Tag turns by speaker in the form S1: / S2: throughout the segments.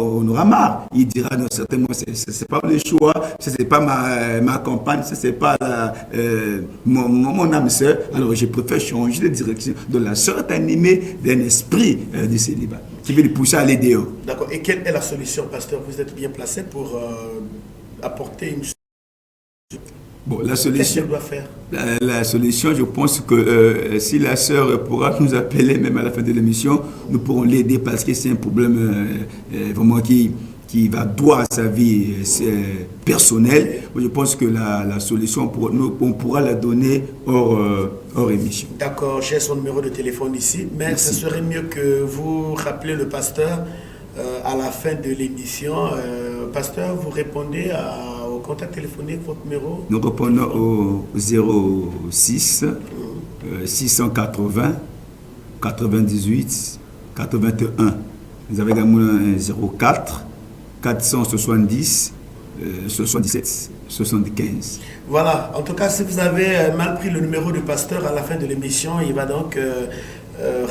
S1: on aura marre. Il dira non, certainement, c'est pas le choix, c'est pas ma compagne, c'est pas mon âme sœur. Alors je préfère changer de direction. Donc la sœur est animée d'un esprit de célibat qui veut le pousser à aller dehors.
S2: D'accord. Et quelle est la solution, pasteur? Vous êtes bien placé pour apporter une solution.
S1: Bon, la
S2: Qu'est-ce
S1: solution,
S2: qu'elle doit faire?
S1: la solution, je pense que si la sœur pourra nous appeler même à la fin de l'émission, nous pourrons l'aider parce que c'est un problème vraiment qui va droit à sa vie personnelle. Je pense que la solution, on pourra la donner hors émission.
S2: D'accord, j'ai son numéro de téléphone ici, mais
S1: Merci.
S2: ce serait mieux que vous rappelez le pasteur à la fin de l'émission. Pasteur, vous répondez au contact téléphonique, votre numéro?
S1: Nous répondons au 06 680 98 81. Vous avez également un 04 470 77 75.
S2: Voilà, en tout cas, si vous avez mal pris le numéro du pasteur à la fin de l'émission, il va donc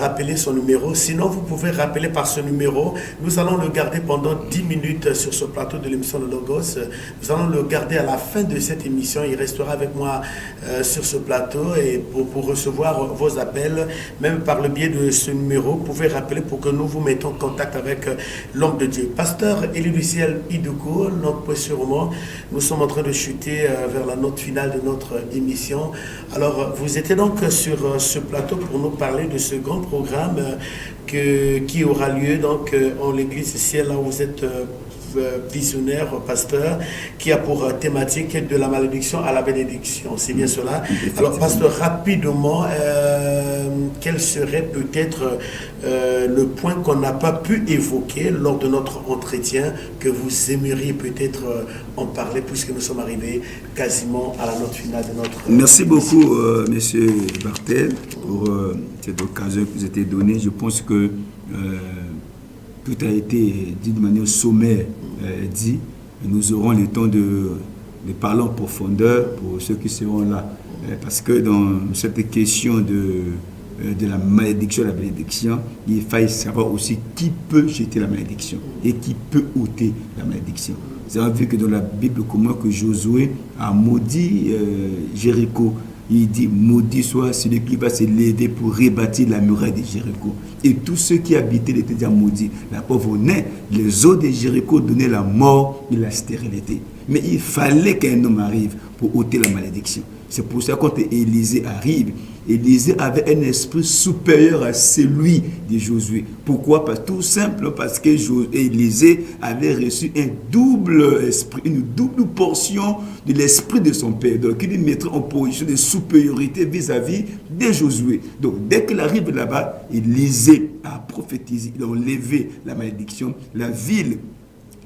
S2: rappeler son numéro. Sinon, vous pouvez rappeler par ce numéro. Nous allons le garder pendant 10 minutes sur ce plateau de l'émission Le Logos. Nous allons le garder à la fin de cette émission. Il restera avec moi sur ce plateau et pour recevoir vos appels, même par le biais de ce numéro, vous pouvez rappeler pour que nous vous mettons en contact avec l'homme de Dieu. Pasteur Élie Luciel Idoukou, notre précieux, nous sommes en train de chuter vers la note finale de notre émission. Alors, vous étiez donc sur ce plateau pour nous parler de ce grand programme qui aura lieu donc en l'église ciel, là où vous êtes visionnaire, pasteur, qui a pour thématique de la malédiction à la bénédiction. C'est bien cela. Alors, pasteur, rapidement, quel serait peut-être le point qu'on n'a pas pu évoquer lors de notre entretien, que vous aimeriez peut-être en parler, puisque nous sommes arrivés quasiment à la note finale de notre...
S1: Merci beaucoup, monsieur Bartel, pour cette occasion que vous avez donnée. Je pense que tout a été dit de manière sommaire, dit. Nous aurons le temps de parler en profondeur pour ceux qui seront là. Parce que dans cette question de la malédiction, la bénédiction, il faille savoir aussi qui peut jeter la malédiction et qui peut ôter la malédiction. Vous avez vu que dans la Bible, comment que Josué a maudit Jéricho. Il dit, maudit soit celui qui va se lever pour rebâtir la muraille de Jéricho. Et tous ceux qui habitaient étaient déjà maudits. La pauvre naît, les eaux de Jéricho donnaient la mort et la stérilité. Mais il fallait qu'un homme arrive pour ôter la malédiction. C'est pour ça que quand Élisée arrive, Élisée avait un esprit supérieur à celui de Josué. Pourquoi? Tout simple parce que Élisée avait reçu un double esprit, une double portion de l'esprit de son père. Donc il le mettrait en position de supériorité vis-à-vis de Josué. Donc dès qu'il arrive là-bas, Élisée a prophétisé, il a enlevé la malédiction, la ville,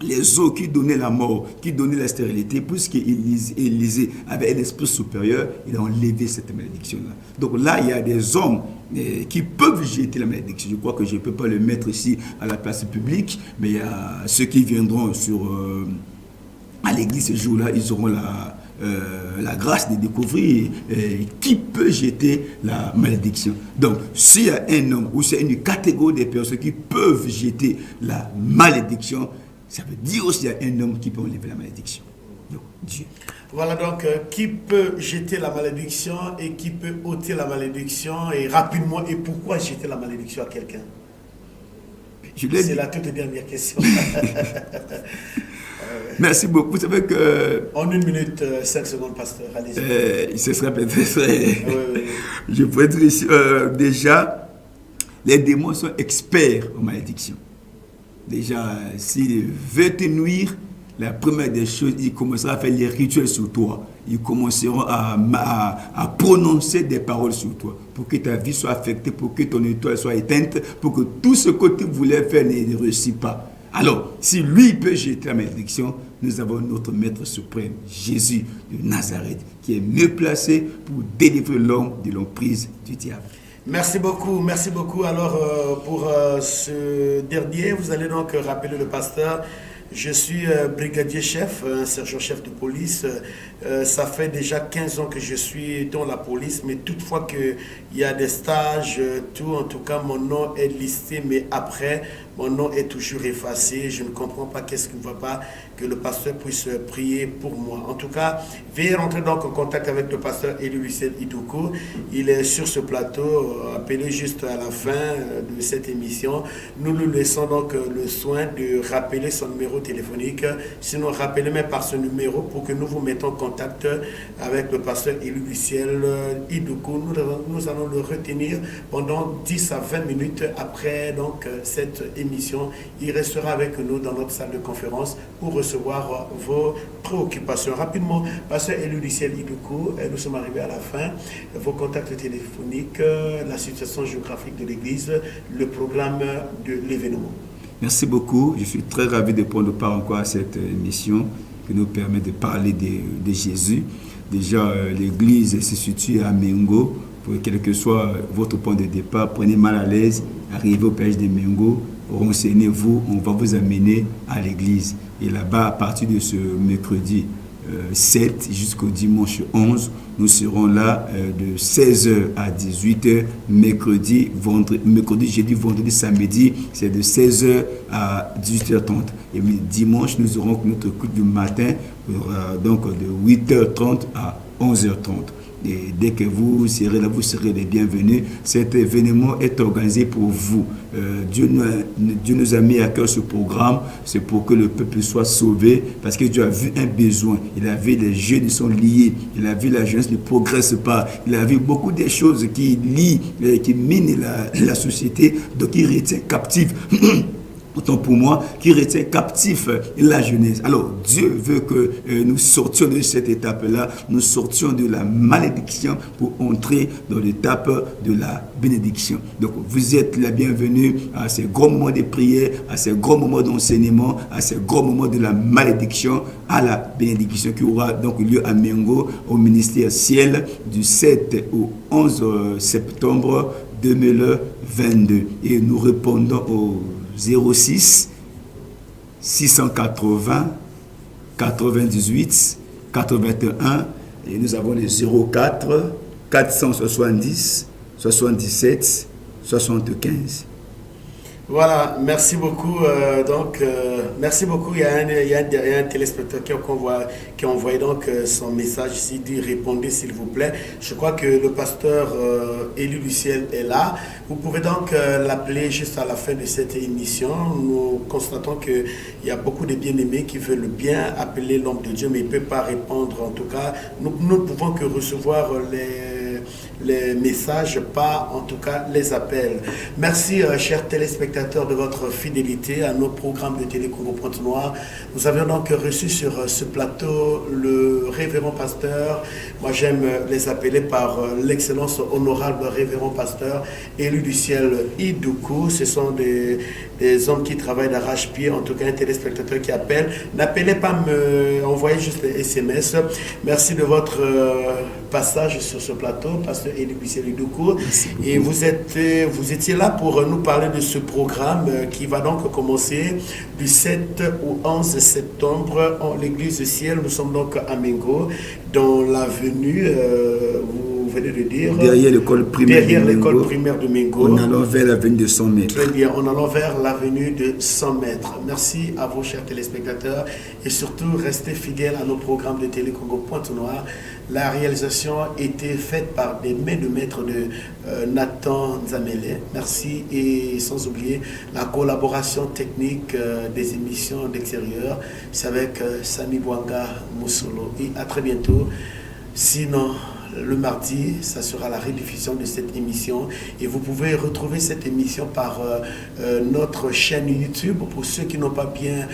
S1: les eaux qui donnaient la mort, qui donnaient la stérilité, puisque Élisée avait un esprit supérieur, il a enlevé cette malédiction-là. Donc là, il y a des hommes qui peuvent jeter la malédiction. Je crois que je ne peux pas le mettre ici à la place publique, mais il y a ceux qui viendront à l'église ce jour-là, ils auront la grâce de découvrir qui peut jeter la malédiction. Donc, s'il y a un homme ou c'est une catégorie de personnes qui peuvent jeter la malédiction, ça veut dire aussi qu'il y a un homme qui peut enlever la malédiction. Donc, Dieu.
S2: Voilà donc qui peut jeter la malédiction et qui peut ôter la malédiction, et rapidement, et pourquoi jeter la malédiction à quelqu'un? C'est la toute dernière question.
S1: Merci beaucoup. Vous savez que...
S2: En 1 minute, 5 secondes, pasteur. Allez-y.
S1: Ce serait peut-être... Je pourrais dire ici, déjà, les démons sont experts en malédiction. Déjà, s'il veut te nuire, la première des choses, il commencera à faire les rituels sur toi. Ils commenceront à prononcer des paroles sur toi pour que ta vie soit affectée, pour que ton étoile soit éteinte, pour que tout ce que tu voulais faire ne réussisse pas. Alors, si lui peut jeter la malédiction, nous avons notre Maître suprême, Jésus de Nazareth, qui est mieux placé pour délivrer l'homme de l'emprise du diable.
S2: Merci beaucoup, merci beaucoup. Alors, pour ce dernier, vous allez donc rappeler le pasteur. Je suis brigadier chef, sergent-chef de police. Ça fait déjà 15 ans que je suis dans la police, mais toutefois qu'il y a des stages, tout, en tout cas, mon nom est listé, mais après, mon nom est toujours effacé, je ne comprends pas qu'est-ce qui ne va pas, que le pasteur puisse prier pour moi. En tout cas, veuillez rentrer donc en contact avec le pasteur Élie Lucien Idoukou. Il est sur ce plateau, appelé juste à la fin de cette émission. Nous lui laissons donc le soin de rappeler son numéro téléphonique. Sinon, rappelez-moi par ce numéro pour que nous vous mettons en contact avec le pasteur Élie Lucien Idoukou. Nous allons le retenir pendant 10 à 20 minutes après donc cette émission. Il restera avec nous dans notre salle de conférence pour recevoir vos préoccupations. Rapidement, pasteur Élie Lucien Idoukou, nous sommes arrivés à la fin. Vos contacts téléphoniques, la situation géographique de l'Église, le programme de l'événement.
S1: Merci beaucoup. Je suis très ravi de prendre part encore à cette émission qui nous permet de parler de Jésus. Déjà, l'Église se situe à Mengo. Quel que soit votre point de départ, prenez mal à l'aise, arrivez au péage de Mengo, renseignez-vous, on va vous amener à l'église. Et là-bas, à partir de ce mercredi 7 jusqu'au dimanche 11, nous serons là de 16h à 18h, mercredi, jeudi, vendredi, samedi, c'est de 16h à 18h30. Et dimanche, nous aurons notre culte du matin, donc de 8h30 à 11h30. Et dès que vous serez là, vous serez les bienvenus. Cet événement est organisé pour vous. Dieu nous a mis à cœur ce programme. C'est pour que le peuple soit sauvé. Parce que Dieu a vu un besoin. Il a vu les jeunes sont liés. Il a vu la jeunesse ne progresse pas. Il a vu beaucoup de choses qui lient, qui minent la société. Donc il retient captif. Autant pour moi, qui retient captif la jeunesse. Alors, Dieu veut que nous sortions de cette étape-là, nous sortions de la malédiction pour entrer dans l'étape de la bénédiction. Donc, vous êtes la bienvenue à ces grands moments de prière, à ces grands moments d'enseignement, à ces grands moments de la malédiction, à la bénédiction qui aura donc lieu à Mengo, au ministère Ciel, du 7 au 11 septembre 2022. Et nous répondons au 06 680 98 81 et nous avons les 04 470 77 75.
S2: Voilà, merci beaucoup. Merci beaucoup. Il y a un téléspectateur qui a envoyé donc son message ici, dit répondez s'il vous plaît. Je crois que le pasteur Élie Lucien est là. Vous pouvez donc l'appeler juste à la fin de cette émission. Nous constatons qu'il y a beaucoup de bien-aimés qui veulent bien appeler l'homme de Dieu, mais il ne peut pas répondre. En tout cas, nous ne pouvons que recevoir les messages, pas en tout cas les appels. Merci chers téléspectateurs de votre fidélité à nos programmes de Télé Congo Pointe-Noire. Nous avions donc reçu sur ce plateau le révérend pasteur, moi j'aime les appeler par l'excellence honorable révérend pasteur Élie Lucien Idoukou. Ce sont des hommes qui travaillent d'arrache-pied, en tout cas un téléspectateur qui appelle. N'appelez pas, me envoyez juste les SMS. Merci de votre passage sur ce plateau, pasteur Élie Lucien Idoukou. Et vous étiez là pour nous parler de ce programme qui va donc commencer du 7 au 11 septembre en l'église du Ciel. Nous sommes donc à Mengo, dans l'avenue, vous venez de dire,
S1: derrière l'école primaire
S2: de Mengo.
S1: En allant vers l'avenue de 100 mètres.
S2: Très bien, en allant vers l'avenue de 100 mètres. Merci à vos chers téléspectateurs et surtout restez fidèles à nos programmes de Télé Congo Pointe-Noire. La réalisation a été faite par des mains de maître de Nathan Nzamele. Merci, et sans oublier la collaboration technique des émissions d'extérieur. C'est avec Sami Bouanga Moussolo. Et à très bientôt. Sinon, le mardi, ça sera la rediffusion de cette émission. Et vous pouvez retrouver cette émission par notre chaîne YouTube. Pour ceux qui n'ont pas bien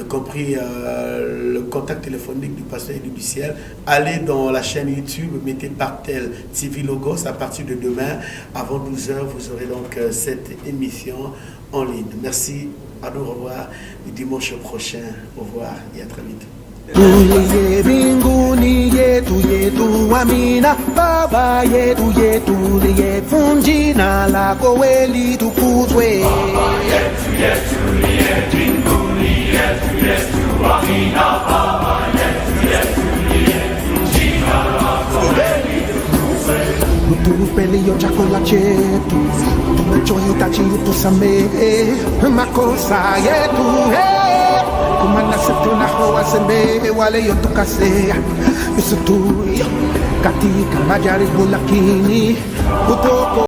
S2: compris le contact téléphonique du pasteur Élie Lucien, allez dans la chaîne YouTube, mettez Bartel TV Logos. À partir de demain, avant 12h, vous aurez donc cette émission en ligne. Merci, à nous revoir le dimanche prochain. Au revoir et à très vite.
S3: Tuliye mbinguni yetu yetu, amina. Baba yetu yetu liyefu, jina lako weli tukuzwe. Baba yetu yetu liye mbinguni yetu yetu, amina. Baba yetu yetu liyefu, jina lako weli tukuzwe. pelio chakula chetu tumechohitaji tusamehe makosa yetu kumana setuna hawasembe wale yotukasea isitui katika majaribu lakini utoko